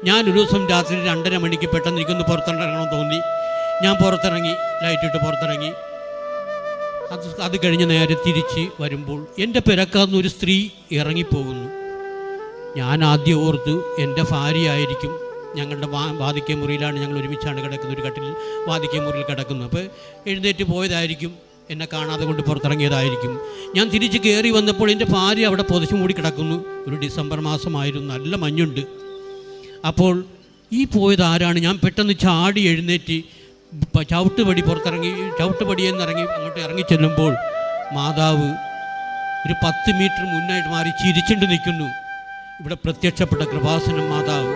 ഞാനൊരു ദിവസം രാത്രി 2:30 മണിക്ക് പെട്ടെന്ന് എനിക്കൊന്ന് പുറത്തിറങ്ങണമെന്ന് തോന്നി. ഞാൻ പുറത്തിറങ്ങി, ലൈറ്റിട്ട് പുറത്തിറങ്ങി. അത് കഴിഞ്ഞ് നേരെ തിരിച്ച് വരുമ്പോൾ എൻ്റെ പെരക്കാർന്ന് ഒരു സ്ത്രീ ഇറങ്ങിപ്പോകുന്നു. ഞാൻ ആദ്യം ഓർത്തു എൻ്റെ ഭാര്യയായിരിക്കും. ഞങ്ങളുടെ വാതിക്കേ മുറിയിലാണ്, ഞങ്ങൾ ഒരുമിച്ചാണ് കിടക്കുന്നത്, ഒരു കട്ടിൽ വാതിക്കേ മുറിയിൽ കിടക്കുന്നു. അപ്പോൾ എഴുന്നേറ്റ് പോയതായിരിക്കും, എന്നെ കാണാതെ കൊണ്ട് പുറത്തിറങ്ങിയതായിരിക്കും. ഞാൻ തിരിച്ച് കയറി വന്നപ്പോൾ എൻ്റെ ഭാര്യ അവിടെ പൊതിച്ചു മൂടി കിടക്കുന്നു. ഒരു ഡിസംബർ മാസമായിരുന്നു, നല്ല മഞ്ഞുണ്ട്. അപ്പോൾ ഈ പോയത് ആരാണ്? ഞാൻ പെട്ടെന്ന് ചാടി എഴുന്നേറ്റ് ചവിട്ടുപടി പുറത്തിറങ്ങി, ചവിട്ടുപടിയിൽ നിന്ന് അങ്ങോട്ട് ഇറങ്ങിച്ചെല്ലുമ്പോൾ മാതാവ് ഒരു 10 മീറ്റർ മുന്നായിട്ട് മാറി ചിരിച്ചുകൊണ്ട് നിൽക്കുന്നു. ഇവിടെ പ്രത്യക്ഷപ്പെട്ട കൃപാസനം മാതാവ്